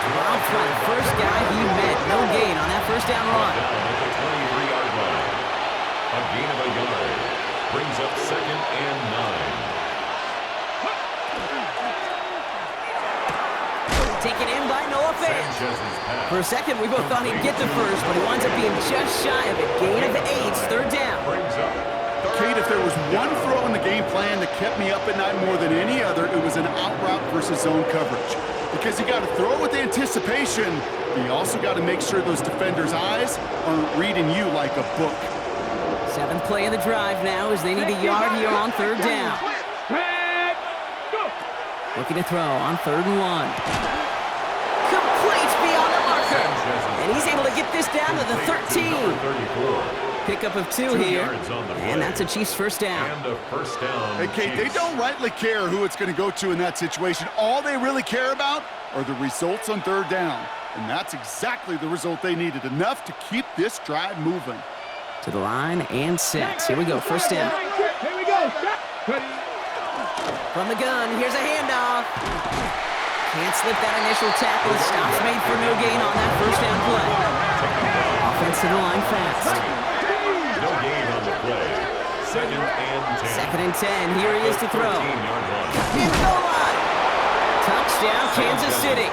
Dropped by the first guy he met. No gain on that first down run. Down at the 23-yard line. A gain of a yard. Brings up 2nd and 9. Taken in by Noah Fant. For a second, we both thought he'd get the first, but he winds up being just shy of it. Gain of 8, third down. Kate, if there was one throw in the game plan that kept me up at night more than any other, it was an out route versus zone coverage. Because you got to throw with anticipation, but you also got to make sure those defenders' eyes aren't reading you like a book. 7th play of the drive now as they need a yard here on third down. Looking to throw on 3rd and 1. Complete beyond the marker. And he's able to get this down to the 13. Pickup of 2 here, and that's a Chiefs first down. Hey, Kate, they don't rightly care who it's going to go to in that situation. All they really care about are the results on 3rd down. And that's exactly the result they needed, enough to keep this drive moving. To the line and set. Here we go, first down. Here we go. From the gun, here's a handoff. Can't slip that initial tackle. Stops made for no gain on that first down play. Offense to the line fast. No gain on the play. 2nd and 10. 2nd and 10. Here he is to throw. In the goal line. Touchdown, Kansas City.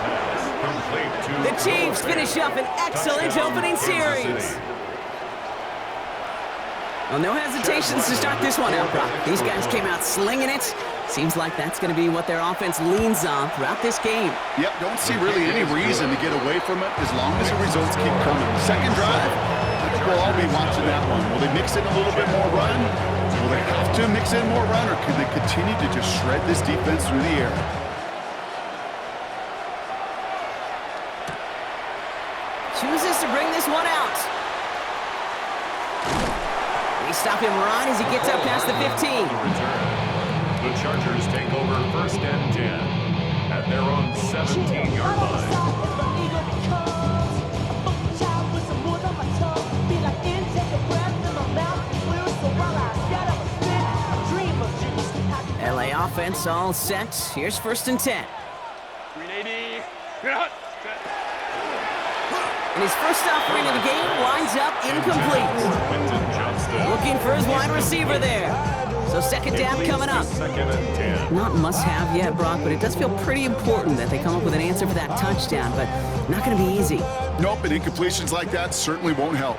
The Chiefs finish up an excellent opening series. Well, no hesitations to start this one out, Brock. These guys came out slinging it. Seems like that's going to be what their offense leans on throughout this game. Yep, don't see really any reason to get away from it as long as the results keep coming. Second drive, I think we'll all be watching that one. Will they mix in a little bit more run? Will they have to mix in more run, or can they continue to just shred this defense through the air? Chooses to bring this one out. They stop him right as he gets up past the 15. The Chargers take over 1st and 10 at their own 17-yard line. LA offense all set. Here's 1st and 10. 380. And his first offering of the game winds up incomplete. Looking for his wide receiver there. So 2nd down coming up. 2nd and 10. Not must-have yet, Brock, but it does feel pretty important that they come up with an answer for that touchdown, but not going to be easy. Nope, and incompletions like that certainly won't help.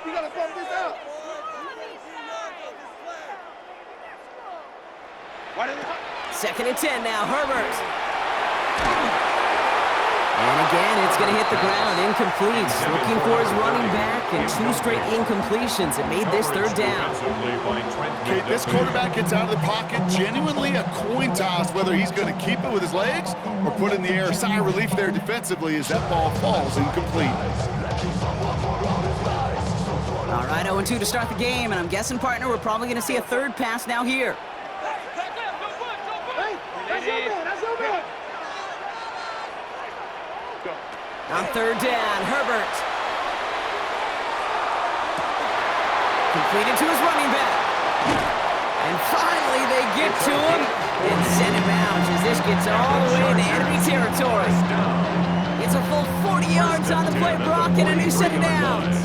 You gotta bump this out. 2nd and 10 now, Herbert. And again, it's going to hit the ground, incomplete. Looking for his running back, and 2 straight incompletions. It made this 3rd down. Okay, this quarterback gets out of the pocket, genuinely a coin toss whether he's going to keep it with his legs or put it in the air. Sigh of relief there defensively as that ball falls incomplete. All right, 0-2 to start the game, and I'm guessing, partner, we're probably going to see a 3rd pass now here. On 3rd down, Herbert. Completed to his running back. And finally they get to him and send him out as this gets all the way into enemy territory. It's a full 40 yards on the play, Brock, and a new set of downs.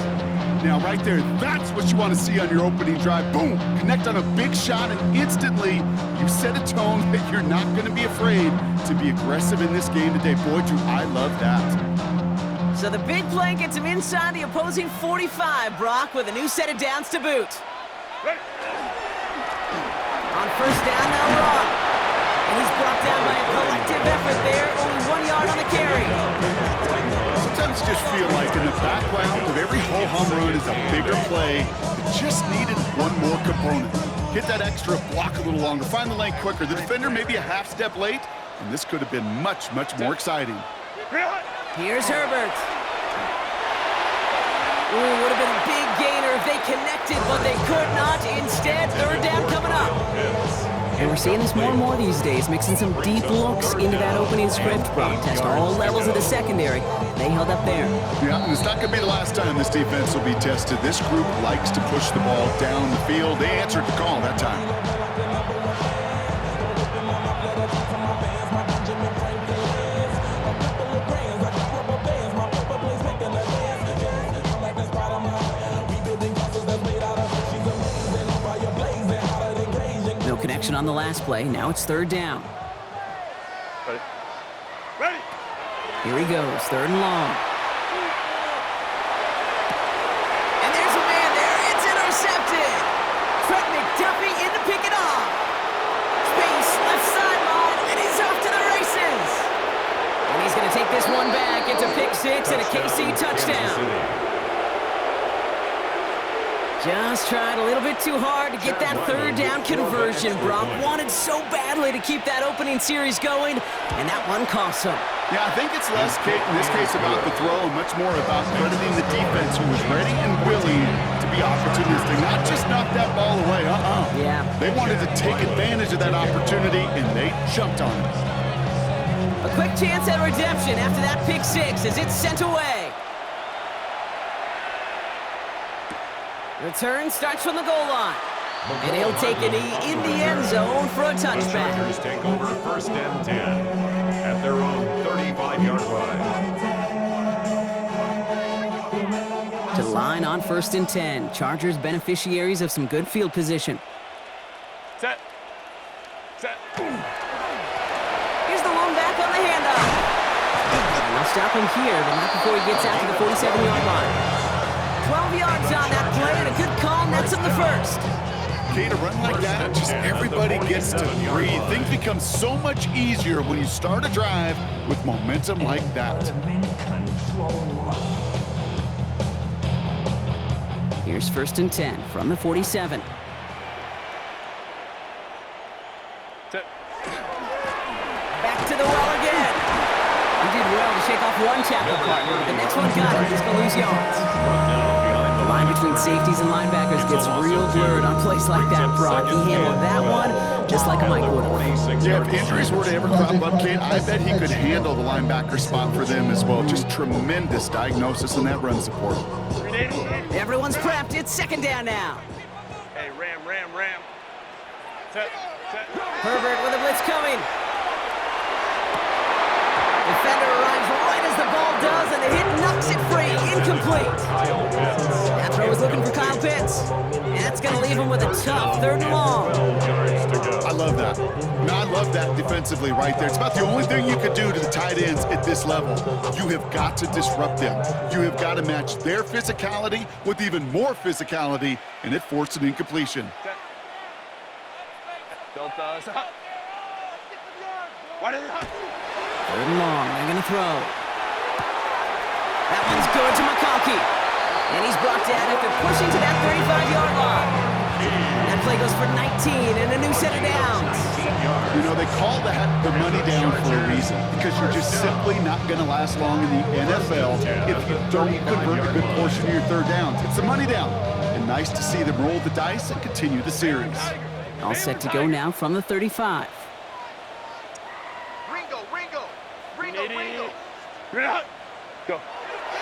Now right there, that's what you want to see on your opening drive. Boom! Connect on a big shot, and instantly you set a tone that you're not going to be afraid to be aggressive in this game today. Boy, do I love that. So the big play gets him inside the opposing 45, Brock, with a new set of downs to boot. On 1st down, now Rock. And he's brought down by a collective effort there, only 1 yard on the carry. Sometimes you just feel like in the background of every ho-hum run is a bigger play that just needed one more component. Hit that extra block a little longer, find the lane quicker. The defender may be a half step late, and this could have been much, much more exciting. Here's Herbert. Ooh, would have been a big gainer if they connected, but they could not. Instead, 3rd down coming up. And we're seeing this more and more these days, mixing some deep looks into that opening script. Brock test all levels of the secondary. They held up there. Yeah, and it's not going to be the last time this defense will be tested. This group likes to push the ball down the field. They answered the call that time. on the last play. Now it's 3rd down. Ready. Here he goes, 3rd and long. And there's a man there. It's intercepted. Fred McDuffie in to pick it off. Space, left sideline, and he's off to the races. And he's going to take this one back. It's a pick 6 and a KC touchdown. Just tried a little bit too hard to get that 3rd down conversion. Brock wanted so badly to keep that opening series going, and that one cost him. Yeah, I think it's less, in this case, about the throw and much more about crediting the defense who was ready and willing to be opportunistic, not just knock that ball away. Yeah. They wanted to take advantage of that opportunity, and they jumped on it. A quick chance at redemption after that pick 6 as it's sent away. Return starts from the goal line. And he'll take a knee in the end zone for a touchback. The Chargers take over 1st and 10 at their own 35-yard line. To the line on 1st and 10. Chargers beneficiaries of some good field position. Set. Set. Here's the lone back on the handoff. And they'll stop him here, but not before he gets out to the 47-yard line. 12 yards on that play, and a good call nets him the 1st. Okay, to run like that, just everybody gets to breathe. Things become so much easier when you start a drive with momentum like that. Here's 1st and 10 from the 47. Set. Back to the well again. He did well to shake off one tackle partner, but the next one got him. He's going to lose yards. The line between safeties and linebackers gets real blurred on plays like that, Brock. He handled that one just like Mike would have. Yeah, if injuries were to ever crop up, Kate, I bet he could handle the linebacker spot for them as well. Just tremendous diagnosis in that run support. Everyone's prepped. It's 2nd down now. Hey, ram. Set. Herbert with a blitz coming. Defender arrives right as the ball does, and the hit knocks it free. Incomplete. That throw was looking for Kyle Pitts. And that's going to leave him with a tough 3rd and long. I love that. I love that defensively right there. It's about the only thing you could do to the tight ends at this level. You have got to disrupt them. You have got to match their physicality with even more physicality, and it forced an incompletion. Delta. Why did it 3rd and long. They're going to throw. That one's good to McConkey. And he's brought down after pushing to that 35-yard line. That play goes for 19 and a new set of downs. You know, they call that the money down for a reason, because you're just simply not going to last long in the NFL if you don't convert a good portion of your 3rd downs. It's the money down. And nice to see them roll the dice and continue the series. All set to go now from the 35. Go.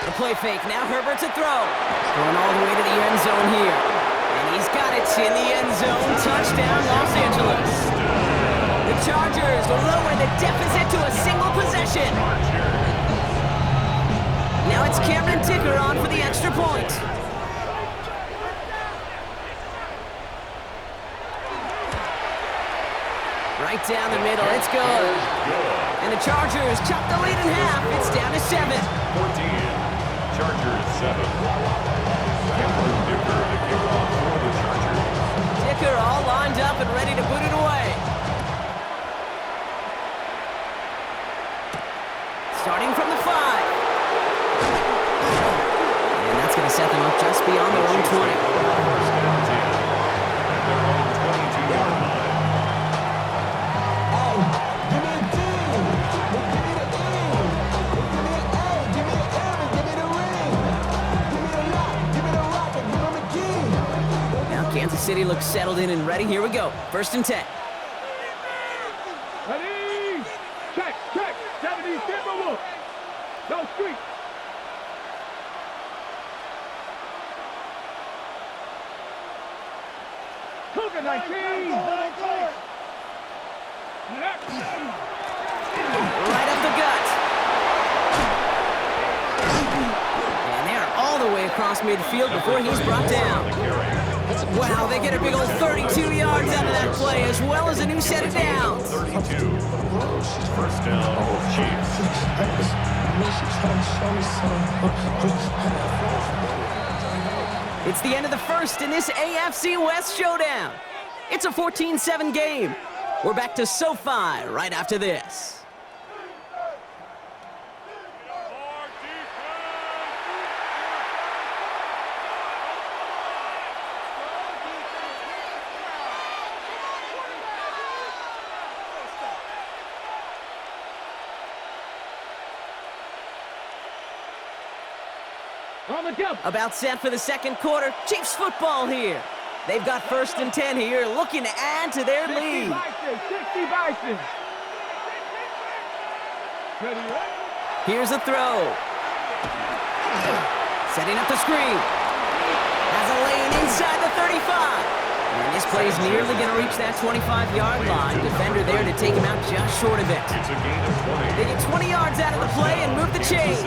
The play fake, now Herbert to throw. Going all the way to the end zone here. And he's got it in the end zone. Touchdown, Los Angeles. The Chargers lower the deficit to a single possession. Now it's Cameron Dicker on for the extra point. Right down the middle, it's good. And the Chargers chop the lead in half. It's down to 7. 14. Chargers 7. Cameron Dicker, the kickoff for the Chargers. Dicker all lined up and ready to put it away. Starting from the 5. And that's going to set them up just beyond their own 20. At their own 22-yard line. Kansas City looks settled in and ready. Here we go. 1st and 10. Ready? Check. 70, Timberwolves. No street. Cougar 19. Right up the gut. And they're all the way across midfield before he's brought down. Wow, they get a big old 32 yards out of that play, as well as a new set of downs. 32. First down, Chiefs. It's the end of the first in this AFC West showdown. It's a 14-7 game. We're back to SoFi right after this. About set for the second quarter. Chiefs football here. They've got 1st and 10 here, looking to add to their lead. 60 Bison. Here's a throw. Setting up the screen. Has a lane inside the 35. And this play's nearly going to reach that 25-yard line. Defender there to take him out just short of it. It's a gain of 20. They get 20 yards out of the play and move the chains.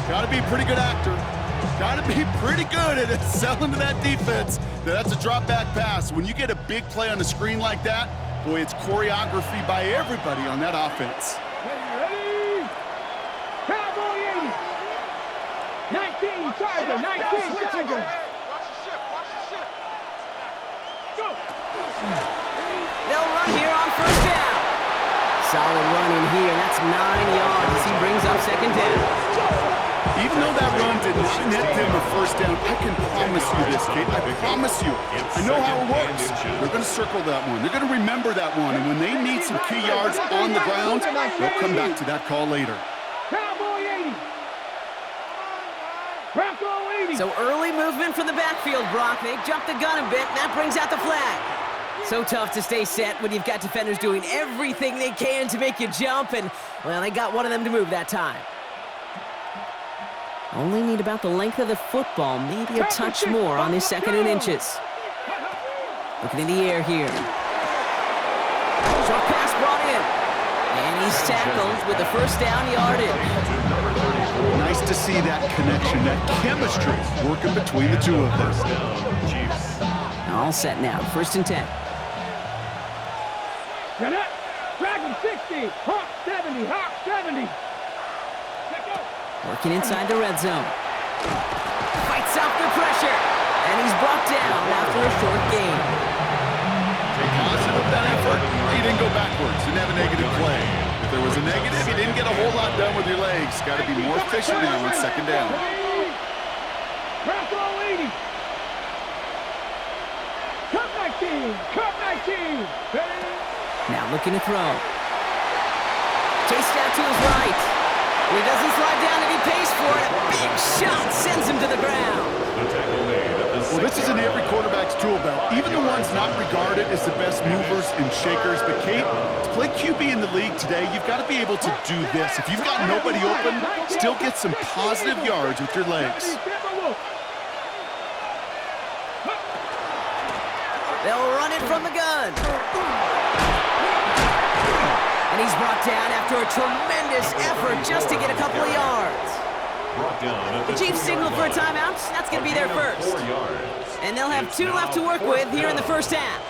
Got to be a pretty good actor. Got to be pretty good at selling to that defense. That's a drop back pass. When you get a big play on the screen like that, boy, it's choreography by everybody on that offense. Ready? Cowboy 80. 19, Tiger, 19, Tiger. Go. They'll run here on 1st down. Solid run in here. That's 9 yards as he brings up 2nd down. Even though that run did not net them a 1st down, I can promise you this, Kate. I promise you. I know how it works. They're going to circle that one. They're going to remember that one. And when they need some key yards on the ground, they'll come back to that call later. Cowboy 80. Bronco 80. So early movement from the backfield, Brock. They jumped the gun a bit, and that brings out the flag. So tough to stay set when you've got defenders doing everything they can to make you jump, and, well, they got one of them to move that time. Only need about the length of the football, maybe a touch more on this 2nd and inches. Looking in the air here. Short pass brought in. And he's tackled with the 1st down yardage. Nice to see that connection, that chemistry working between the two of them. Chiefs. All set now, 1st and 10. Dragon 60. Hawk 70. Hawk 70. Working inside the red zone. Fights off the pressure. And he's brought down after a short gain. Positive that effort. He didn't go backwards. Didn't have a negative play. If there was a negative, you didn't get a whole lot done with your legs. Got to be more efficient now on 2nd down. Bronco 80. Cup 19. Cup 19. Ready? Now looking to throw. Chased out to his right. He doesn't slide down and he pays for it. A big shot sends him to the ground. Well, this is in every quarterback's tool belt. Even the ones not regarded as the best movers and shakers. But, Kate, to play QB in the league today, you've got to be able to do this. If you've got nobody open, still get some positive yards with your legs. They'll run it from the gun. And he's brought down after a tremendous effort just to get a couple of yards. The Chiefs signal for a timeout. That's going to be their first. And they'll have 2 left to work with here in the 1st half.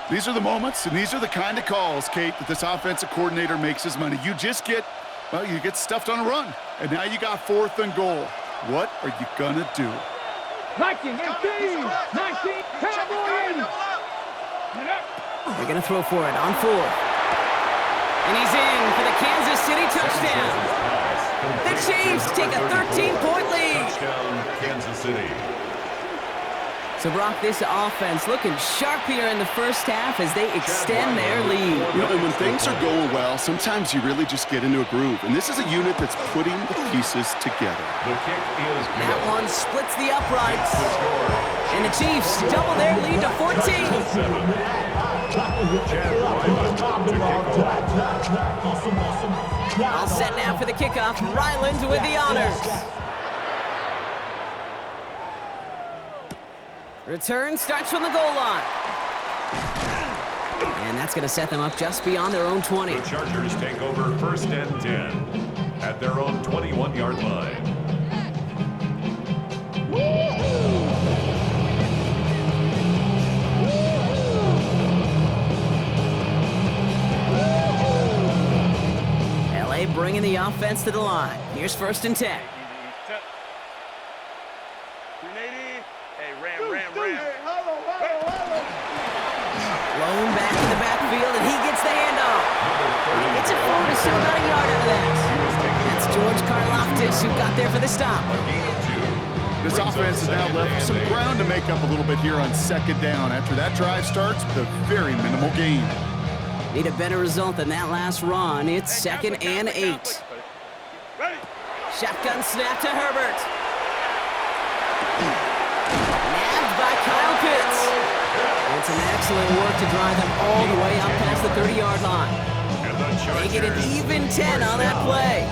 These are the moments, and these are the kind of calls, Kate, that this offensive coordinator makes his money. You just get, well, you get stuffed on a run. And now you got 4th and goal. What are you going to do? 19, 18, 19, Cowboy 80. They're going to throw for it on 4th. And he's in for the Kansas City touchdown. The Chiefs take a 13-point lead. Touchdown, Kansas City. So, Brock, this offense looking sharp here in the 1st half as they extend their lead. You know, and when things are going well, sometimes you really just get into a groove. And this is a unit that's putting the pieces together. The kick is good. That one splits the uprights. And the Chiefs double their lead to 14. All set now for the kickoff. Ryland with the honors. Return starts from the goal line. And that's going to set them up just beyond their own 20. The Chargers take over 1st and 10 at their own 21-yard line. bringing the offense to the line. Here's 1st and 10. Blown back in the backfield, and he gets the handoff. Gets it forward to still about a yard out of that. That's George Karlaftis who got there for the stop. This offense has now left some ground to make up a little bit here on 2nd down after that drive starts with a very minimal gain. Need a better result than that last run. It's 2nd and 8. Shotgun snap to Herbert. Nabbed by Kyle Pitts. It's an excellent work to drive them all the way up past the 30-yard line. They get an even 10 on that play.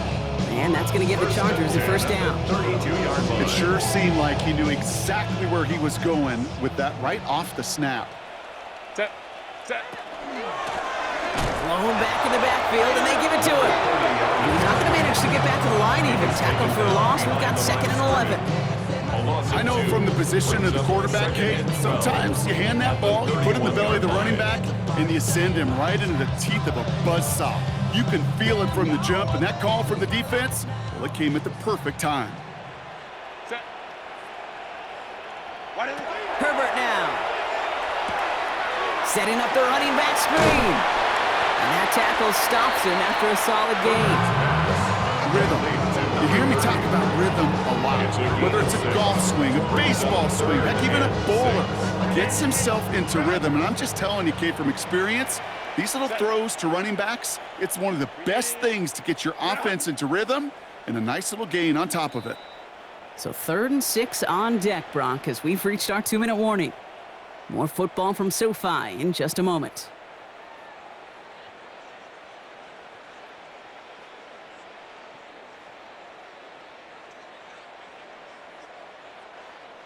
And that's going to give the Chargers a 1st down. It sure seemed like he knew exactly where he was going with that right off the snap. Set. Blown back in the backfield, and they give it to him. He's not going to manage to get back to the line even. Tackle for a loss. We've got 2nd and 11. I know from the position of the quarterback, Kate, sometimes you hand that ball, you put it in the belly of the running back, and you send him right into the teeth of a buzzsaw. You can feel it from the jump, and that call from the defense, well, it came at the perfect time. Herbert now. Setting up the running back screen. And that tackle stops him after a solid gain. Rhythm. You hear me talk about rhythm a lot. Whether it's a golf swing, a baseball swing, heck, even a bowler gets himself into rhythm. And I'm just telling you, Kate, from experience, these little throws to running backs, it's one of the best things to get your offense into rhythm and a nice little gain on top of it. So 3rd and 6 on deck, Brock, as we've reached our 2-minute warning. More football from SoFi in just a moment.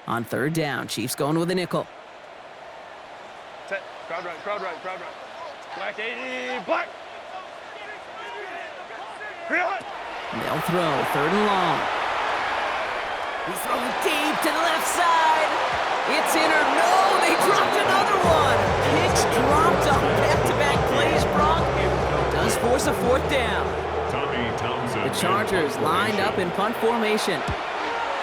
On 3rd down, Chiefs going with a nickel. Set. Crowd right. Black 80. Black. They'll throw 3rd and long. He's throwing deep to the left side. It's in or no, they dropped another one. Picks dropped on back-to-back plays, Brock. Does force a 4th down. The Chargers lined up in punt formation.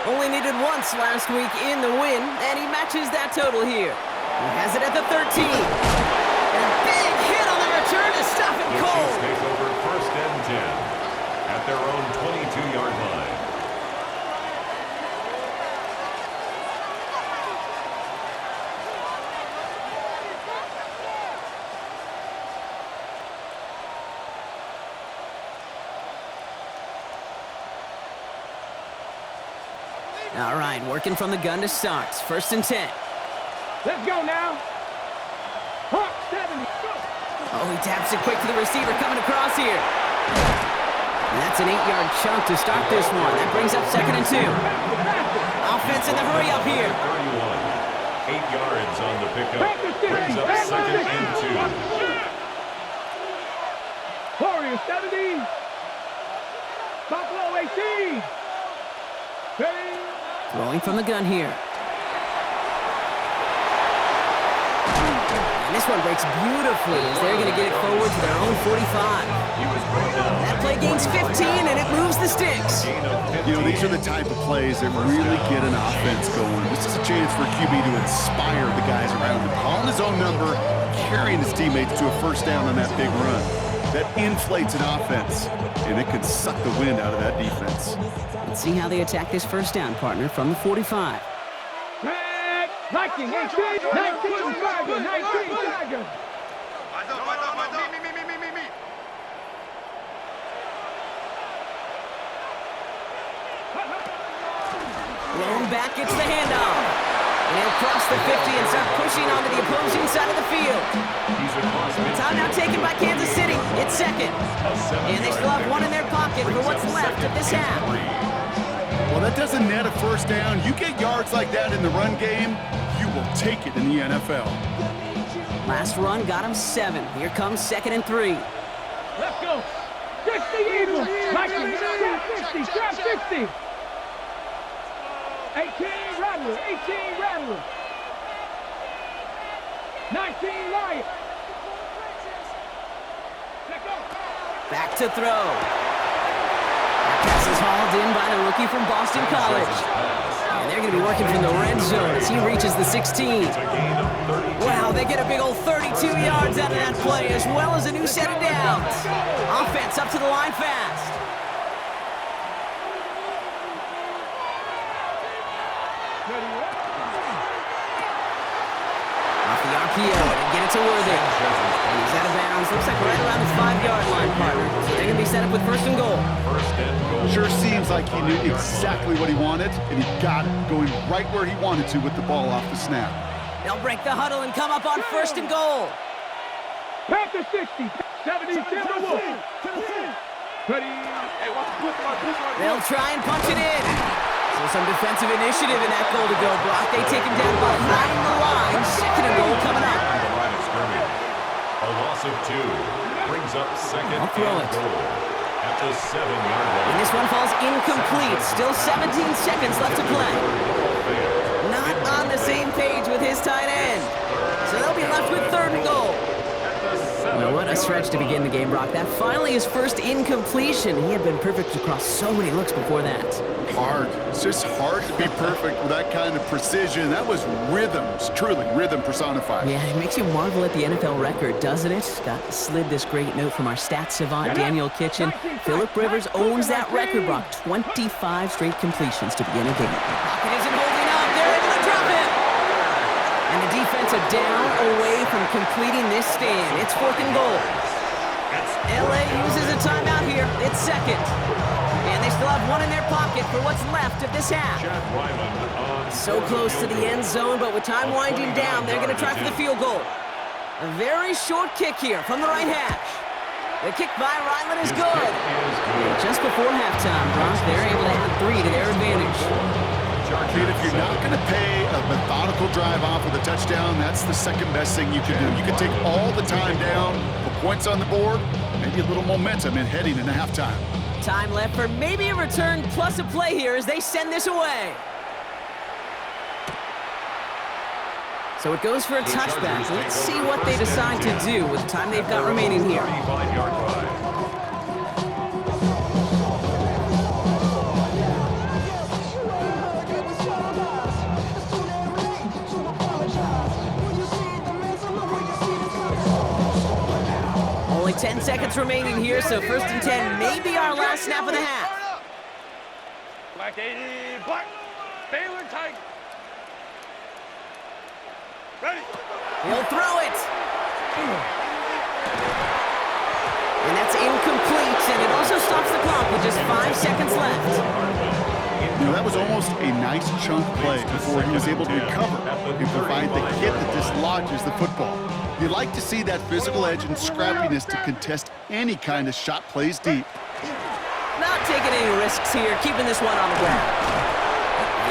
Only needed once last week in the win, and he matches that total here. He has it at the 13. And a big hit on the return to stop him cold. Take over 1st and 10 at their own 22-yard line. All right, working from the gun to start. 1st and 10. Let's go now. Hawk 70. Go. Oh, he taps it quick to the receiver coming across here. And that's an 8-yard chunk to start this one. That brings up 2nd and 2. Offense in the hurry up here. 31. 8 yards on the pickup. Brings up 2nd and 2. Warriors 70. Buffalo 18. Ready. Throwing from the gun here. And this one breaks beautifully as they're going to get it forward to their own 45. That play gains 15, and it moves the sticks. You know, these are the type of plays that really get an offense going. This is a chance for QB to inspire the guys around him. Calling his own number, carrying his teammates to a 1st down on that big run. That inflates an offense, and it can suck the wind out of that defense. Let's see how they attack this 1st down, partner, from the 45. 19, 18, 19, Tiger, 19, Tiger. Blown back, gets the handoff. And he'll cross the 50 and start pushing onto the opposing side of the field. Timeout taken by Kansas City. It's 2nd. And they still have one in their pocket for what's left of this half. Well, that doesn't net a 1st down. You get yards like that in the run game, you will take it in the NFL. Last run got him 7. Here comes 2nd and 3. Let's go. 60 Eagles. Vikings. Trap 60. Trap 60. 18 Rattler. 18 Rattler. 19 Lion. Let's go. Back to throw. Pass is hauled in by the rookie from Boston College. And they're going to be working from the red zone as he reaches the 16. Wow, they get a big old 32 yards out of that play, as well as a new set of downs. Offense up to the line fast. Off the RPO, and get it to Worthing. He's out of bounds. Looks like right around the 5-yard line, partner. So they're going to be set up with first and goal. Sure seems like he knew exactly what he wanted, and he got it, going right where he wanted to with the ball off the snap. They'll break the huddle and come up on first and goal. Pass to 60. 70. Ready. They'll try and punch it in. So some defensive initiative in that goal to go block. They take him down behind the line. Second and goal coming up. A loss of 2 brings up second I'll throw and it. goal at the 7-yard line. And this one falls incomplete. Still 17 seconds left to play. Not on the same page with his tight end. So they'll be left with third and goal. Well, what a stretch to begin the game, Brock. That finally his first incompletion. He had been perfect across so many looks before that. Hard. It's just hard to be perfect with that kind of precision. That was rhythm. It's truly rhythm personified. Yeah, it makes you marvel at the NFL record, doesn't it? Got slid this great note from our stats savant, Daniel Kitchen. Phillip Rivers owns that record, Brock. 25 straight completions to begin a game. Pocket isn't holding up. They're able to drop it. And the defense are down away from completing this stand. It's fourth and goal. LA uses a timeout here. It's second. And they still have one in their pocket for what's left of this half. So close to the end zone, but with time winding down, they're going to try for the field goal. A very short kick here from the right hash. The kick by Ryland is good. And just before halftime, Brock, they're able to add 3 to their advantage. Kid, if you're not going to pay a methodical drive off with a touchdown, that's the second best thing you can do. You can take all the time down, put points on the board, maybe a little momentum in heading into halftime. Time left for maybe a return plus a play here as they send this away. So it goes for a touchback. Let's see what they decide to do with the time they've got remaining here. 35-yard drive. Only 10 seconds remaining here, so first and 10 may be our last snap of the half. Black 80. Black. Baylor tight. Ready. He'll throw it. And that's incomplete, and it also stops the clock with just 5 seconds left. You know, that was almost a nice chunk play before he was able to recover and provide the hit that dislodges the football. You like to see that physical edge and scrappiness to contest any kind of shot plays deep. Not taking any risks here, keeping this one on the ground.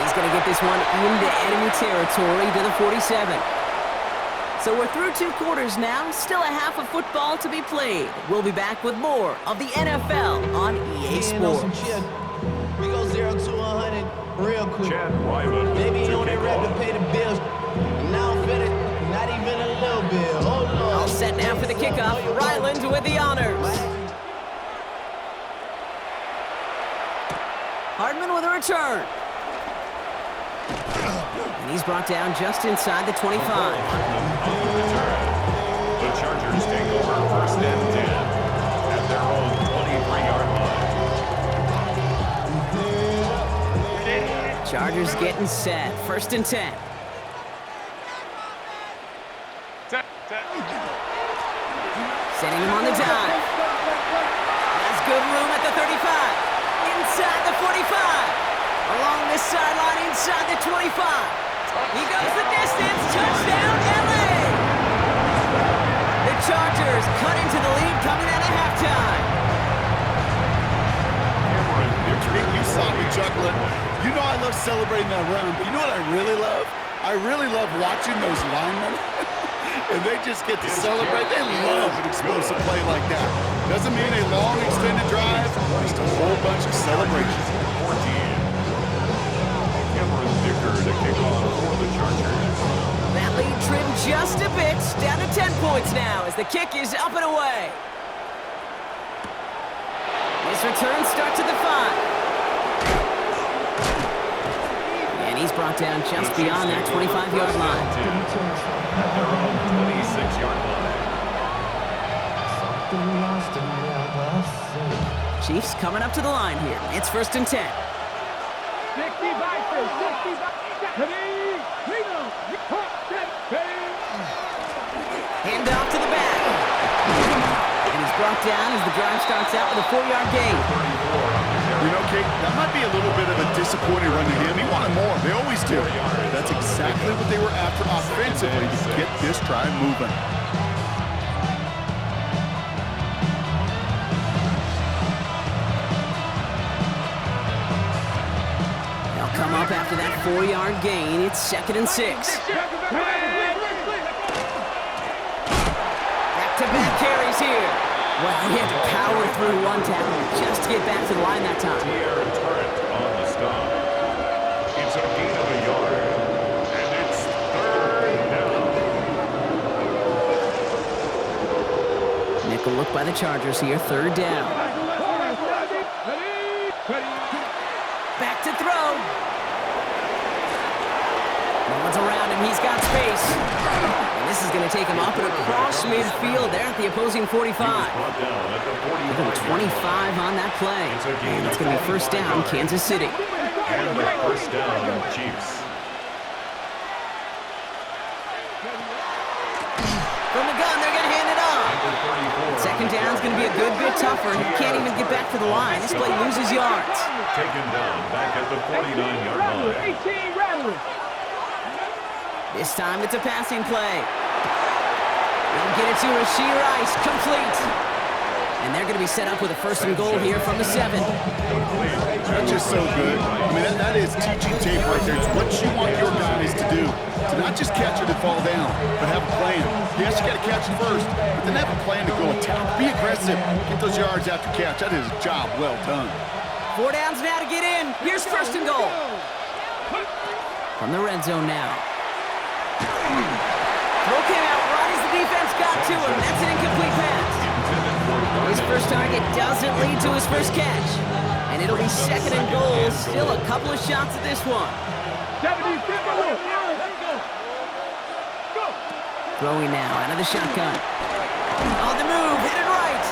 He's going to get this one into enemy territory to the 47. So we're through 2 quarters now, still a half of football to be played. We'll be back with more of the NFL on EA Sports. We go 0 to 100 real quick. Chad Wyman Maybe to on that kick rap to off. pay the bills. And now I'm feeling not even a little bit. Hold on. All set now for the kickoff. Ryland with the honors. Hardman with a return. And he's brought down just inside the 25. The Chargers take over first and 10 at their own 23-yard line. Chargers getting set. First and 10. Sending him on the dive. Has good room at the 35. Inside the 45. Along this sideline, inside the 25. He goes the distance. Touchdown, LA! The Chargers cut into the lead coming out of halftime. You saw me chuckling. You know I love celebrating that run, but you know what I really love? I really love watching those linemen. And they just get to celebrate. They love an explosive play like that. Doesn't mean a long extended drive, just a whole bunch of celebrations. 14. Cameron Dicker to kick off for the Chargers. That lead trimmed just a bit, down to 10 points now as the kick is up and away. This His return starts at the 5. And he's brought down just beyond that 25-yard line. At their own 26-yard line. Chiefs coming up to the line here. It's 1st and 10. 65, 65. Hand off to the back. And he's brought down as the drive starts out with a 4-yard gain. You know, Kate, that might be a little bit of a disappointing run to him. He wanted more. They always do. That's exactly what they were after offensively to get this drive moving. They'll come up after that 4-yard gain. It's 2nd and 6. Back-to-back carries here. Well, he had to power through one tackle just to get back to the line that time. On the stop. It's a gain of a yard, and it's 3rd down. Nickel look by the Chargers here, 3rd down. Back to throw. No one's around him. He's got space. And this is going to take him up and across midfield there at the opposing 45. Give him 25 on that play. And it's going to be 1st down, Kansas City. And the 1st down, Chiefs. From the gun, they're going to hand it off. 2nd down's going to be a good bit tougher. He can't even get back to the line. This play loses yards. Taken down back at the 49-yard line. 18 rattlers. This time it's a passing play. They'll get it to Rashee Rice, complete. And they're going to be set up with a 1st and goal here from the 7. That's just so good. I mean, that is teaching tape right there. It's what you want your guys to do. To not just catch it and fall down, but have a plan. Yes, you got to catch it first, but then have a plan to go attack. Be aggressive. Get those yards after catch. That is a job well done. 4 downs now to get in. Here's 1st and goal. From the red zone now. Throw came out right as the defense got to him. That's an incomplete pass. His first target doesn't lead to his first catch. And it'll be 2nd and goal. Still a couple of shots at this one. 70, Throwing now out of the shotgun. On the move, hit it right.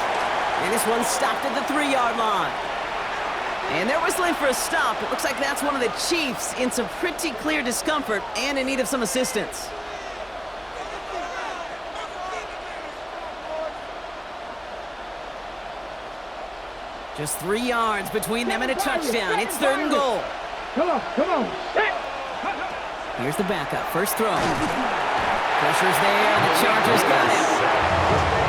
And this one stopped at the 3-yard line. And they're whistling for a stop. It looks like that's one of the Chiefs in some pretty clear discomfort and in need of some assistance. Just 3 yards between them and a touchdown. It's 3rd and goal. Come on. Here's the backup. First throw. Pressure's there. The Chargers got him.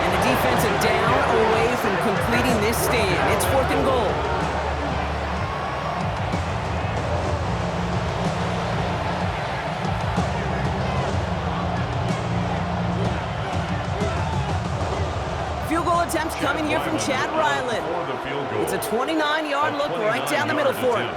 And the defense are down away from completing this stand. It's 4th and goal. Field goal attempts coming here from Chad Ryland. It's a 29-yard look right down the middle for him.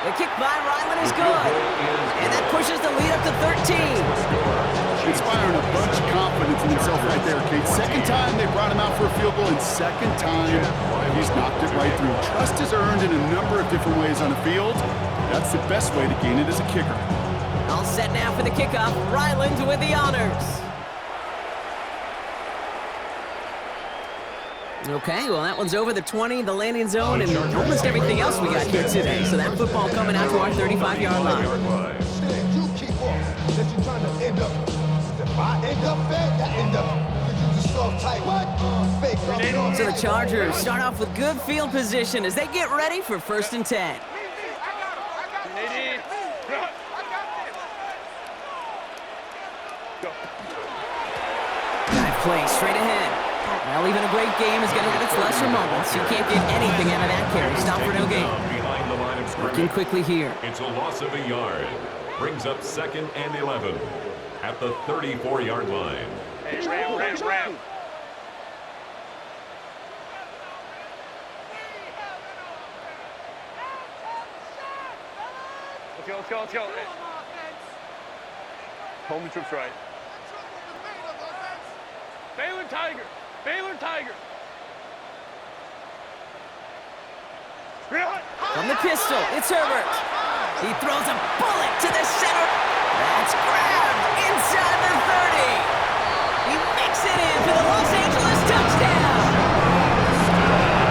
The kick by Ryland is good. And that pushes the lead up to 13. Inspiring a bunch of confidence in himself right there, Kate. 2nd time they brought him out for a field goal, and 2nd time he's knocked it right through. Trust is earned in a number of different ways on the field. That's the best way to gain it as a kicker. All set now for the kickoff. Ryland with the honors. Okay, well, that one's over the 20, the landing zone, and almost everything else we got here today. So that football coming out to our 35-yard line. You keep on. That you're trying to end up. If I end up bad, that end up. You just soft tight. What? Fake. So the Chargers start off with good field position as they get ready for 1st and 10. Dive play straight ahead. Well, even a great game is going to have its lesser moments. You can't get anything out of that carry. Stop for no gain. Behind the line of scrimmage. Working quickly here. It's a loss of a yard. Brings up 2nd and 11 at the 34-yard line. Ram. Let's go. Home troops right. Baylor Tiger. From the pistol, it's Herbert. He throws a bullet to the center. That's grabbed inside the 30. He makes it in for the Los Angeles touchdown.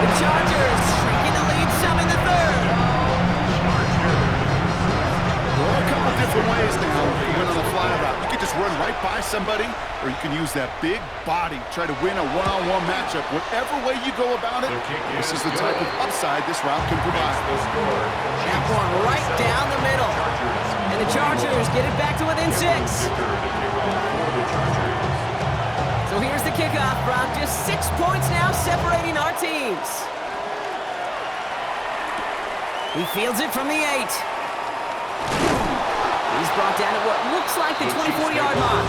The Chargers shrinking the lead some in the third. Well, a couple different ways now to win on the fly route. You can just run right by somebody, or you can use that big body, try to win a one-on-one matchup. Whatever way you go about it, this is the type of upside this route can provide. That one right down the middle. And the Chargers get it back to within 6. So here's the kickoff, Brock. Just 6 points now separating our teams. He fields it from the 8. He's brought down at what looks like the 24-yard line.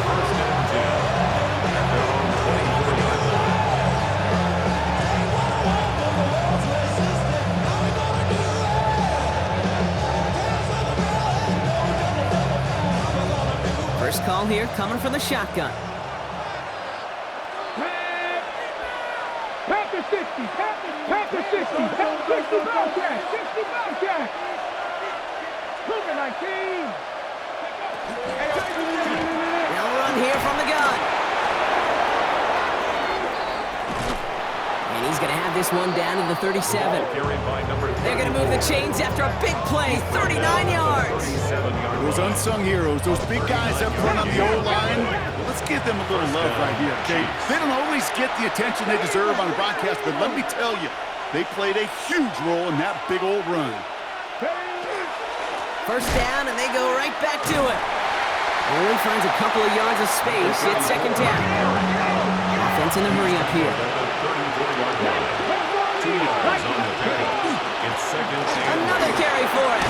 First call here coming from the shotgun. Panther 60, Panther 60, 60 Bobcat. Cougar 19. They'll run here from the gun. And he's going to have this one down to the 37. They're going to move the chains after a big play, 39 yards. Those unsung heroes, those big guys up front on the O-line, let's give them a little love right here, okay? They don't always get the attention they deserve on the broadcast, but let me tell you, they played a huge role in that big old run. First down, and they go right back to it. Only finds a couple of yards of space. It's second down. Offense in a hurry up here. Another carry for him.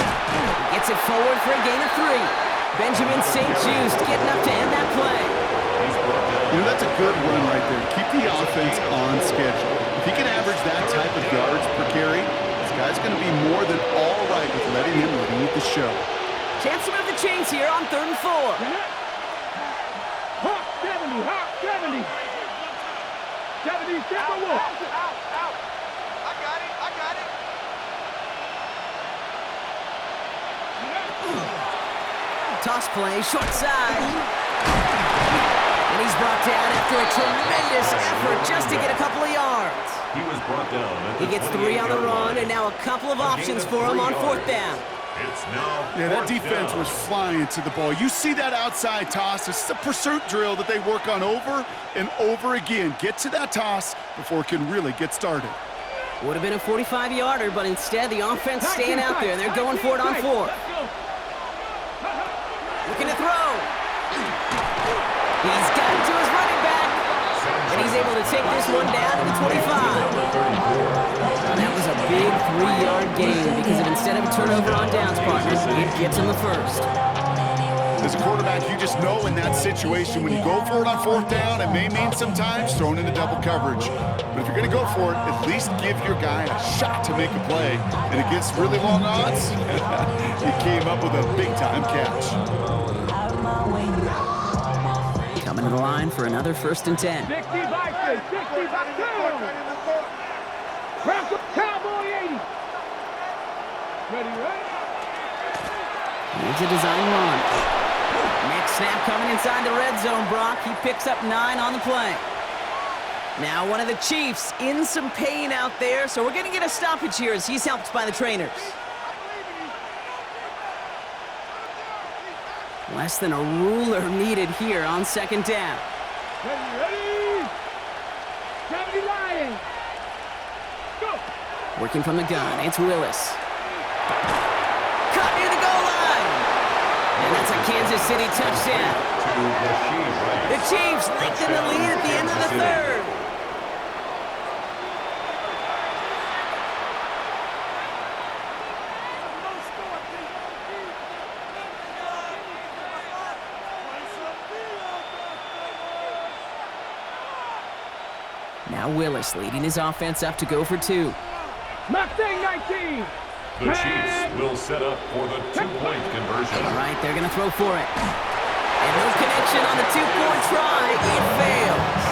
He gets it forward for a gain of 3. Benjamin St. Just getting up to end that play. You know, that's a good run right there. Keep the offense on schedule. If he can average that type of yards per carry, this guy's going to be more than all right with letting him lead the show. Chance to move the chains here on 3rd and 4. Hawk 70. 70, step a wolf. I got it. Toss play, short side. And he's brought down after a tremendous effort just to get a couple of yards. He was brought down. He gets 3 on the run, and now a couple of options for him on 4th down. It's now Yeah, that defense was flying to the ball. You see that outside toss. This is a pursuit drill that they work on over and over again. Get to that toss before it can really get started. Would have been a 45-yarder, but instead the offense staying out there, and they're going for it on 4th. Looking to throw. He's got it to his running back, and he's able to take this one down to the 25. And that was a big 3-yard gain because of instead of a turnover on downs, partners, it gets him the first. As a quarterback, you just know in that situation, when you go for it on 4th down, it may mean sometimes thrown into double coverage. But if you're going to go for it, at least give your guy a shot to make a play. And against really long odds, he came up with a big-time catch. Coming to the line for another 1st and 10. 60 by 2. Cowboy 80. Ready? Here's a design run. Next snap coming inside the red zone, Brock. He picks up 9 on the play. Now one of the Chiefs in some pain out there, so we're going to get a stoppage here as he's helped by the trainers. Less than a ruler needed here on 2nd down. Ready? 70 Lions. Go. Working from the gun, it's Willis. Cut near the goal line. And that's a Kansas City touchdown. The Chiefs lengthen the lead at the end of the 3rd. Now Willis leading his offense up to go for 2. Mustang 19. The Chiefs will set up for the two-point conversion. All right, they're going to throw for it. And no connection on the two-point try. It fails.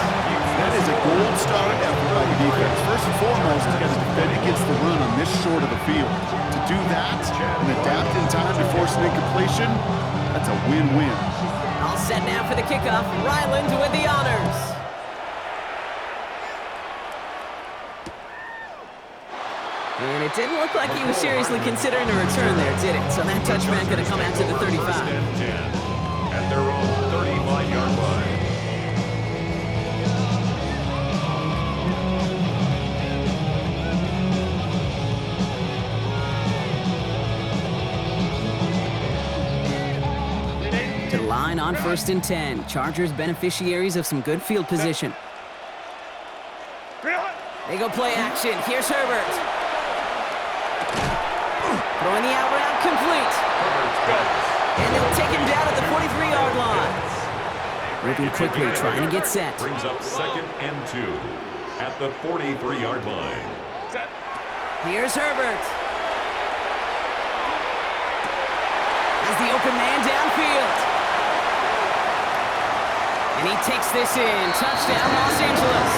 That is a gold star effort by the defense. First and foremost, you got to defend against the run on this short of the field. To do that and adapt in time to force an incompletion, that's a win-win. All set now for the kickoff. Ryland with the honors. And it didn't look like he was seriously considering a return there, did it? So that touchback going to come out to the 35. At their own 35-yard line. To the line on 1st and 10. Chargers beneficiaries of some good field position. They go play action. Here's Herbert. Throwing the out route complete. And they'll take him down at the 43-yard line. Moving quickly, trying to get set. Brings up 2nd and 2 at the 43-yard line. Here's Herbert. As the open man downfield. And he takes this in. Touchdown, Los Angeles.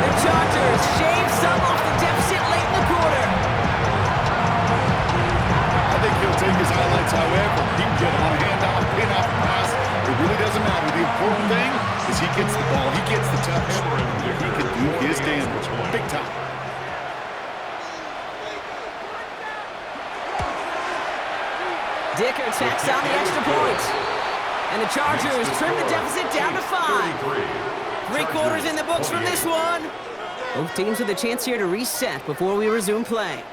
The Chargers shave some off the deficit late in the quarter. I think he'll take his highlights however. He can get on a handoff, pin off a pass. It really doesn't matter. The important thing is he gets the ball, he gets the touch. He can do his damage. Big time. Dicker tacks on the extra point. And the Chargers trim the deficit down to 5. 3 quarters in the books from this one. Both teams with a chance here to reset before we resume play.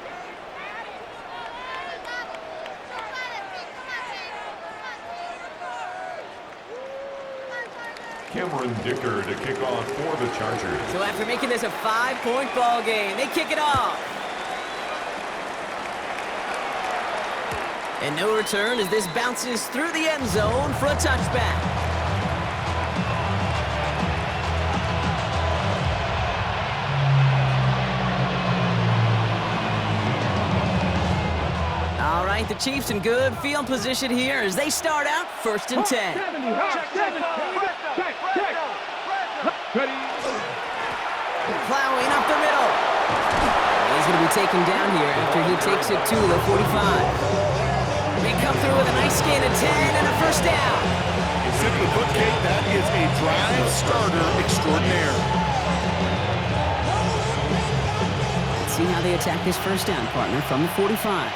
Cameron Dicker to kick off for the Chargers. So after making this a 5-point ball game, they kick it off. And no return as this bounces through the end zone for a touchback. All right, the Chiefs in good field position here as they start out 1st and 10. 70, check. Ready. Plowing up the middle. He's going to be taken down here after he takes it to the 45. They come through with a nice gain of 10 and a first down. Simply put, Kate, that is a drive starter extraordinaire. Let's see how they attack this first down, partner, from the 45.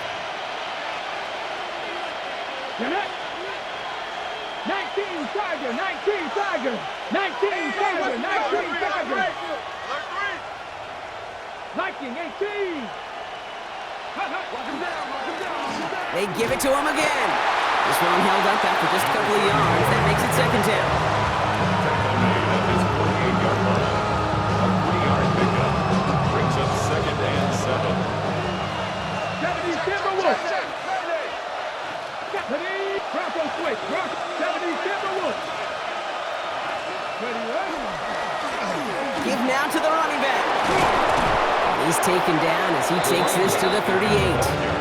19 Tiger, 19 Tiger, 19 Tiger, 19 Tiger. Liking 18. They give it to him again. This one held up after just a couple of yards. That makes it 2nd down. At his 48-yard line. A 3-yard pickup brings up 2nd and 7. 70 Timberwolves. 70 Bronco switch. 70 Timberwolves. Give now to the running back. He's taken down as he takes this to the 38.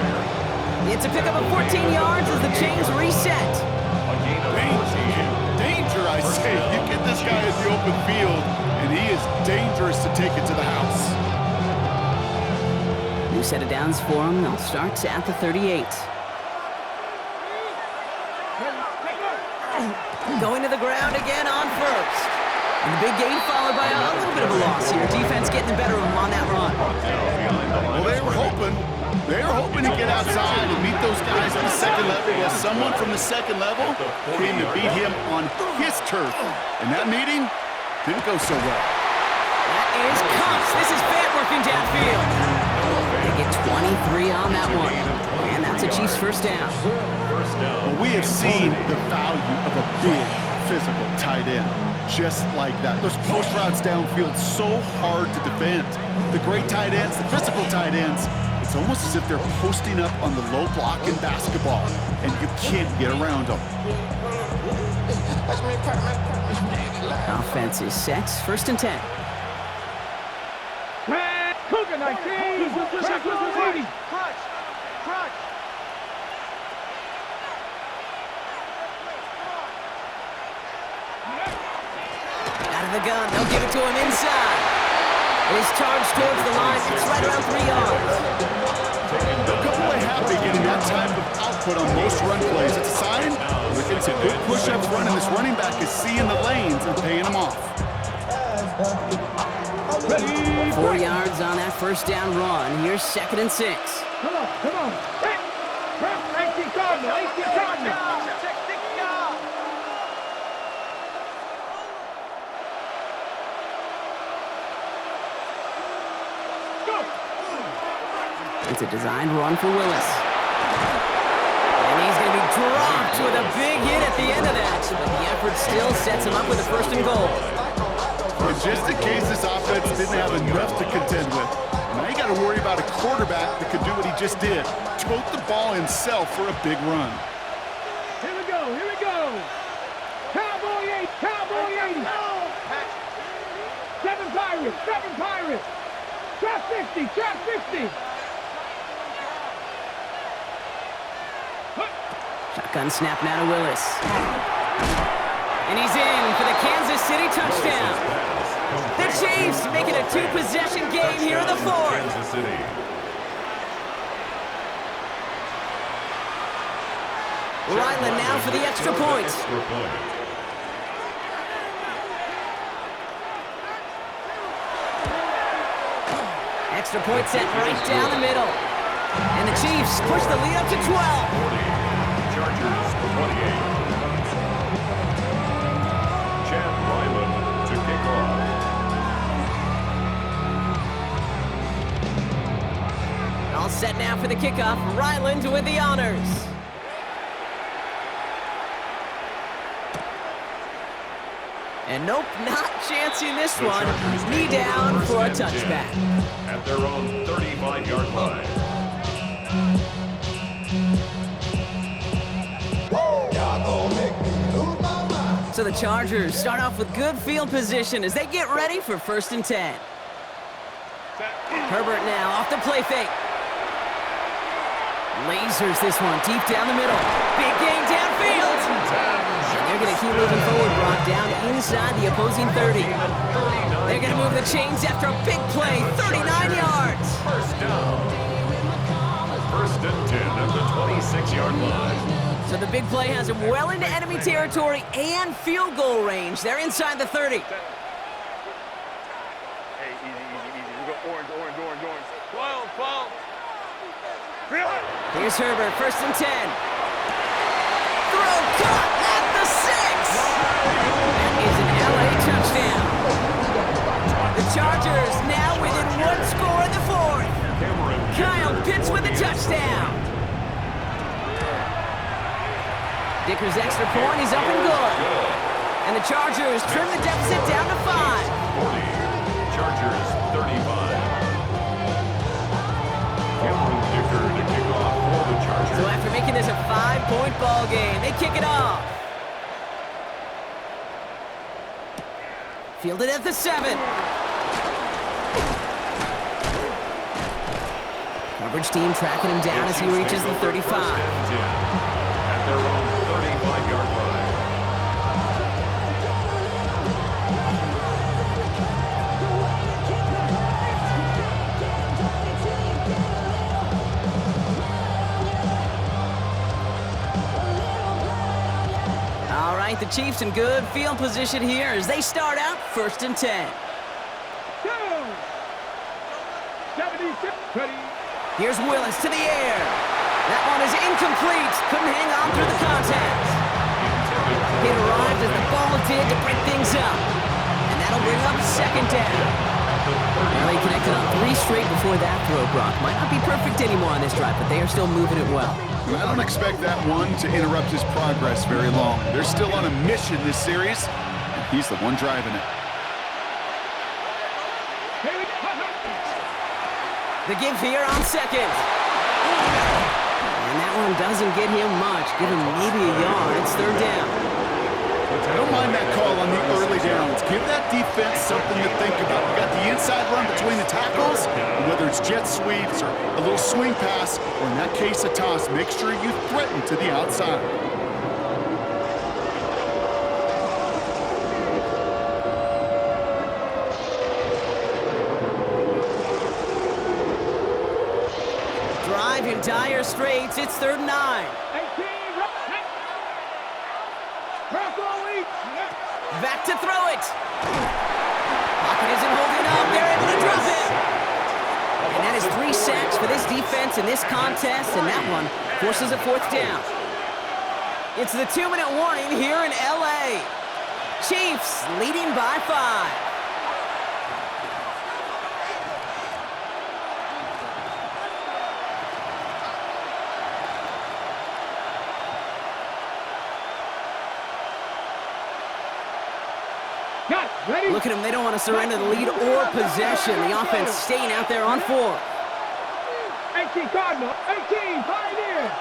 It's a pickup of 14 yards as the chains reset. A gain of 14. Danger, I say. You get this guy in the open field, and he is dangerous to take it to the house. New set of downs for him. They'll start at the 38. Going to the ground again on 1st. And the big gain followed by a little bit of a loss here. Defense getting the better of him on that run. Well, they were hoping to get outside and meet those guys on the 2nd level. Well, someone from the 2nd level came to beat him on his turf. And that meeting didn't go so well. That is Cups. This is Fant working downfield. They get 23 on that one. And that's a Chiefs first down. Well, we have seen the value of a big physical tight end. Just like that. Those post routes downfield, so hard to defend. The great tight ends, the physical tight ends, it's almost as if they're posting up on the low block in basketball, and you can't get around them. Offense is set. 1st and 10. Cougar 19. Crack 80. Out of the gun, they'll give it to him inside. His charge towards the line, it's right around 3 yards. They'll come away happy getting that type of output on most run plays. It's a sign they're getting some good push-ups running. This running back is seeing the lanes and paying them off. 4 yards on that first down run. Here's 2nd and 6. Come on. Hey, 18 Cardinal. It's a designed run for Willis. And he's going to be dropped with a big hit at the end of that. But the effort still sets him up with a 1st and goal. And just in case this offense didn't have enough to contend with, now you got to worry about a quarterback that could do what he just did. Tote the ball himself for a big run. Here we go. Cowboy 80. 7 Pirates. Trap 50. Shotgun snap now to Willis. And he's in for the Kansas City touchdown. The Chiefs making a 2-possession game here in the 4th. Kansas City. Ryland now for the extra point. Extra point set right down the middle. And the Chiefs push the lead up to 12. 40. Chargers 28. Chad Ryland to kick off. All set now for the kickoff. Ryland with the honors. And nope, not chancing this one. Knee down for a touchback. At their own 35-yard line. So the Chargers start off with good field position as they get ready for 1st and 10. Herbert now off the play fake. Lasers this one deep down the middle. Big gain downfield. And they're going to keep moving forward, Brock, down inside the opposing 30. They're going to move the chains after a big play, 39 yards. First down. 1st and 10 at the 26-yard line. So the big play has them well into enemy territory and field goal range. They're inside the 30. Hey, easy. We go orange. 12. Here's Herbert, 1st and 10. Throw caught at the 6. That is an LA touchdown. The Chargers now within 1 score in the 4th. Kyle Pitts with a touchdown. Dicker's extra point, he's up and good. And the Chargers trim the deficit down to 5. 40. Chargers 35. Cameron Dicker to kick off for the Chargers. So after making this a 5-point ball game, they kick it off. Fielded at the 7. Coverage team tracking him down as he reaches the 35. At their own 35-yard line. All right, the Chiefs in good field position here as they start out 1st and 10. 76. Ready. Here's Willis to the air. That one is incomplete. Couldn't hang on through the contact. It arrived as the ball did to break things up. And that'll bring up 2nd down. Well, they connected on 3 straight before that throw, Brock. Might not be perfect anymore on this drive, but they are still moving it well. I don't expect that one to interrupt his progress very long. They're still on a mission this series, and he's the one driving it. The give here on 2nd. And that one doesn't get him much. Give him maybe a yard. It's 3rd down. I don't mind that call on the early downs. Give that defense something to think about. You got the inside run between the tackles, and whether it's jet sweeps or a little swing pass, or in that case, a toss, make sure you threaten to the outside. Drive in dire straits. It's 3rd and 9. Back to throw it. Pocket isn't holding up. They're able to drop it. And that is 3 sacks for this defense in this contest, and that one forces a 4th down. It's the 2-minute warning here in L.A. Chiefs leading by 5. Ready? Look at them. They don't want to surrender the lead or possession. The offense staying out there on 4. 18 Cardinal, 18 Pioneer.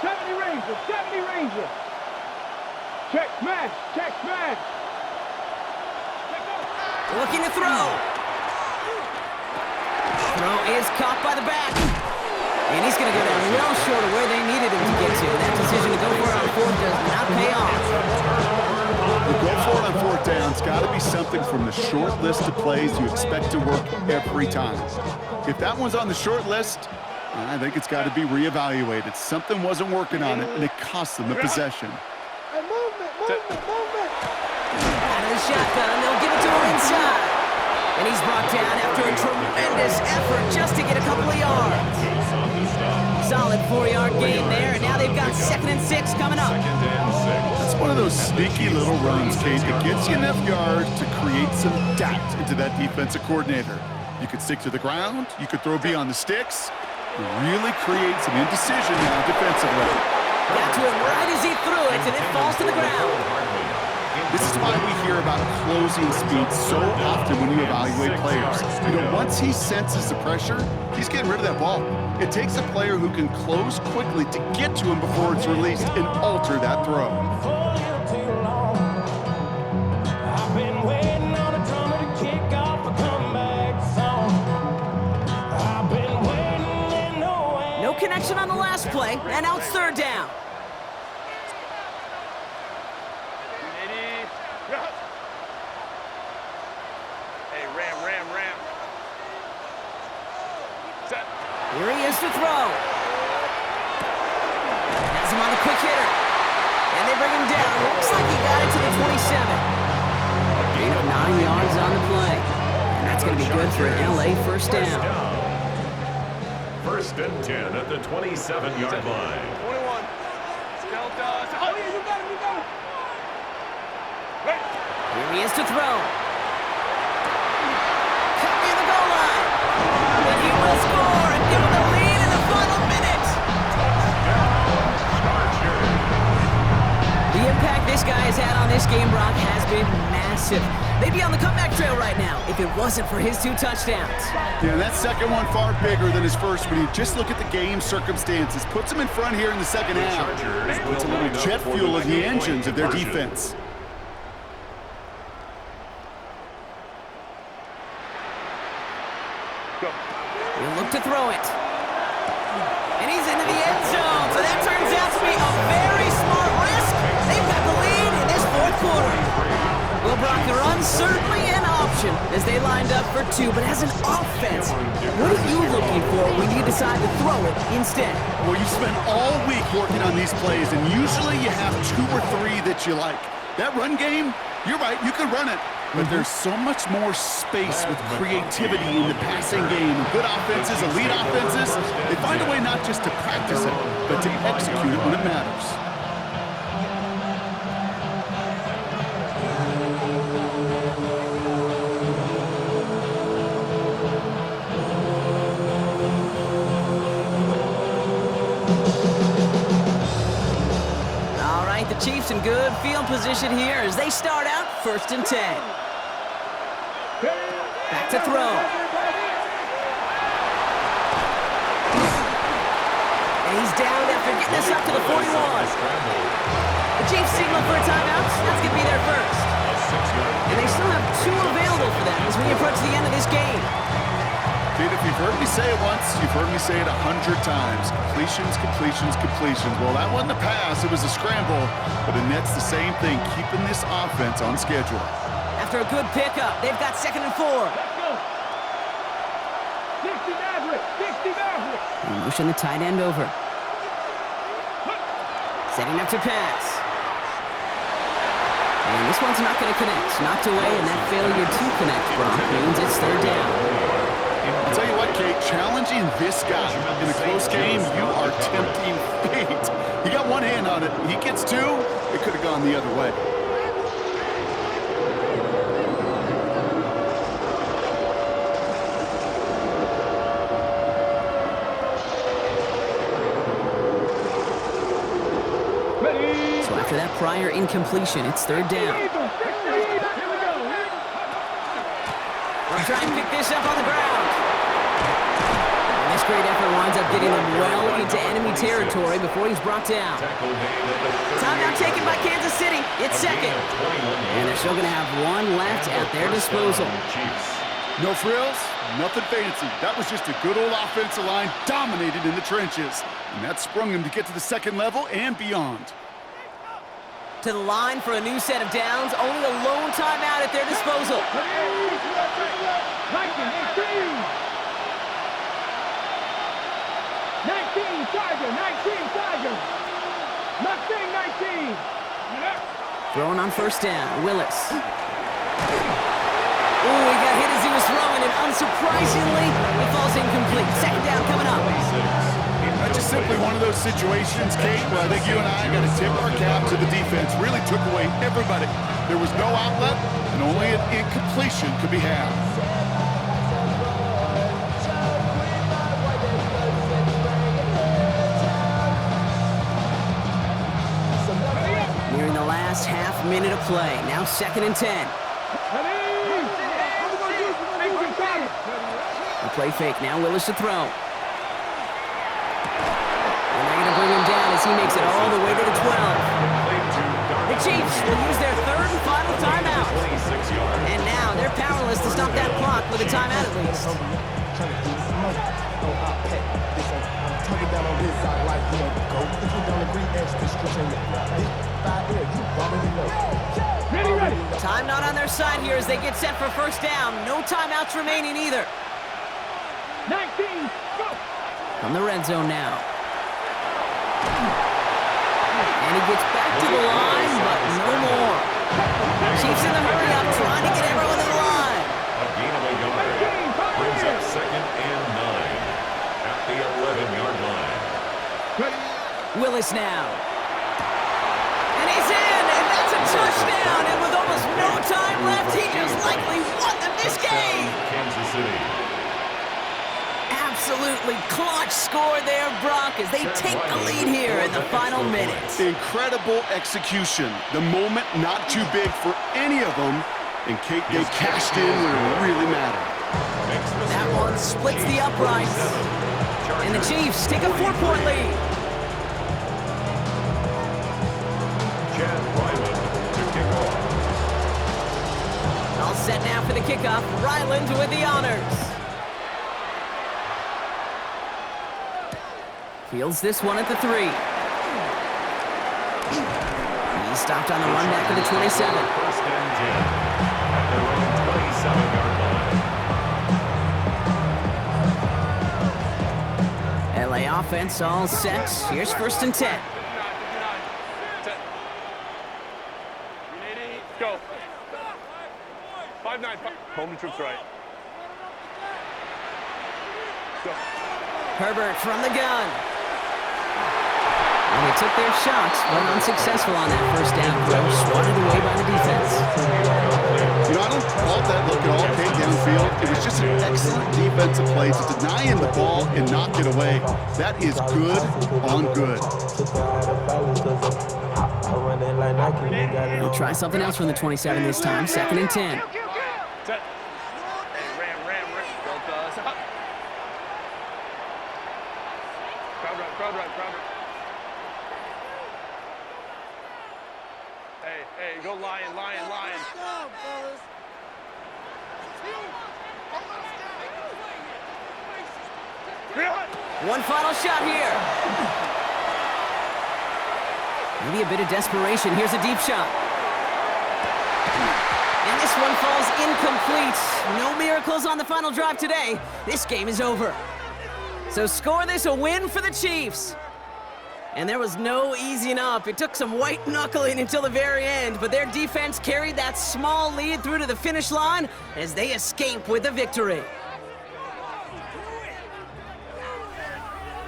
Seventy Ranger. Check smash. Looking to throw. Throw is caught by the back. And he's going to go down well short of where they needed him to get to. That decision to go for it on 4th does not pay off. You go for it on 4th down. It's got to be something from the short list of plays you expect to work every time. If that one's on the short list, I think it's got to be reevaluated. Something wasn't working on it, and it cost them the possession. Hey, movement. Out of the shotgun, they'll give it to him inside. And he's brought down after a tremendous effort just to get a couple of yards. Solid 4-yard gain there, and now they've got 2nd and 6 coming up. That's one of those sneaky little runs, Kate, that gets you enough yards to create some doubt into that defensive coordinator. You could stick to the ground, you could throw beyond the sticks, and really create some indecision now defensively. Got to him right as he threw it, and it falls to the ground. This is why we hear about closing speed so often when you evaluate players. You know, once he senses the pressure, he's getting rid of that ball. It takes a player who can close quickly to get to him before it's released and alter that throw. No connection on the last play, and now it's 3rd down. Here he is to throw. Has him on the quick hitter. And they bring him down. Looks like he got it to the 27. A gain of 9 yards on the play. And that's going to be good for an L.A. first down. 1st and 10 at the 27-yard line. 21. Still does. Oh, yeah, you got it. Ready. Here he is to throw. Cut near the goal line. And he will score and give him the lead in the final minute. The impact this guy has had on this game, Brock, has been massive. They'd be on the comeback trail right now if it wasn't for his 2 touchdowns. Yeah, that second one far bigger than his first when you just look at the game circumstances. Puts them in front here in the second half. Puts a little jet fuel in the engines of their defense. He'll look to throw it. And he's into the end zone. So that turns out to be a very smart risk. They've got the lead in this 4th quarter. Well, Brock, the run certainly an option as they lined up for 2. But as an offense, what are you looking for when you decide to throw it instead? Well, you spend all week working on these plays, and usually you have 2 or 3 that you like. That run game, you're right, you can run it. But there's so much more space with creativity in the passing game. And good offenses, elite offenses, they find a way not just to practice it, but to execute it when it matters. All right, the Chiefs in good field position here as they start out 1st and 10. Back to throw. bring this up to the 41. The Chiefs signal for a timeout. That's going to be their first. And they still have 2 available for them as we approach the end of this game. Dude, if you've heard me say it once, you've heard me say it 100 times. Completions, completions, completions. Well, that wasn't a pass. It was a scramble. But the Nets, the same thing, keeping this offense on schedule. After a good pickup, they've got 2nd and 4. Let's go. 60 Maverick. 60 Maverick. We motion the tight end over. Setting up to pass. And this one's not going to connect. Knocked away, and that failure to connect, Brock, means it's 3rd down. I'll tell you what, Kate, challenging this guy in a close game, you are tempting fate. He got one hand on it. He gets 2. It could have gone the other way. So after that prior incompletion, it's 3rd down. We'll try and pick this up on the ground. And this great effort winds up getting him well into enemy territory before he's brought down. Timeout taken by Kansas City. It's 2nd. And they're still going to have 1 left at their disposal. No frills, nothing fancy. That was just a good old offensive line dominated in the trenches. And that sprung him to get to the 2nd level and beyond. To the line for a new set of downs. Only a lone timeout at their disposal. 19 Tiger. 19 Tiger. Mustang 19. Throwing on 1st down. Willis. Oh, he got hit as he was throwing, and unsurprisingly, it falls incomplete. 2nd down coming up. That's just simply one of those situations, Kate, where I think you and I got to tip our cap to the defense. Really took away everybody. There was no outlet, and only an incompletion could be had. Nearing the last half minute of play. Now 2nd and 10. The play fake. Now Willis to throw. And they're going to bring him down as he makes it all the way to the 12. The Chiefs will use their 3rd and final timeout. And now they're powerless to stop that clock with a timeout at least. Ready. Time not on their side here as they get set for 1st down. No timeouts remaining either. 19. Go. From the red zone now. And he gets back to the line, but no more. Chiefs in the hurry up, trying to get everyone to the line. A gain of a yard. Brings up 2nd and 9 at the 11-yard line. Willis now. And he's in, and that's a touchdown. And with almost no time left, he just likely won them this game. Kansas City. Absolutely clutch score there, Brock, as they take the lead here in the final minutes. Incredible execution. The moment not too big for any of them. And Kate, they cashed in when it really mattered. That one splits the uprights. And the Chiefs take a 4-point lead. Chad Ryland to kick off. All set now for the kickoff. Ryland with the honors. Fields this one at the 3. He's stopped on the run back of the 27. 1st and 10 at their own 27-yard line. LA offense all set. Here's 1st and 10. Go. 5-9. Home to troops right. Go. Herbert from the gun. And they took their shots, but unsuccessful on that 1st down throw. Swatted away by the defense. You know, I don't fault that look at all, Kate, downfield. It was just an excellent defensive play to deny him the ball and knock it away. That is good on good. We'll try something else from the 27 this time. 2nd and 10. Set. Ram. Go, Crowd right. Hey, go lion, lion, lion. One final shot here. Maybe a bit of desperation. Here's a deep shot. And this one falls incomplete. No miracles on the final drive today. This game is over. So score this a win for the Chiefs. And there was no easing up. It took some white knuckling until the very end, but their defense carried that small lead through to the finish line as they escape with the victory.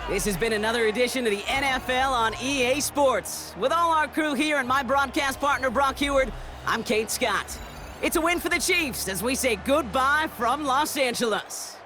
This has been another edition of the NFL on EA Sports. With all our crew here and my broadcast partner, Brock Heward, I'm Kate Scott. It's a win for the Chiefs as we say goodbye from Los Angeles.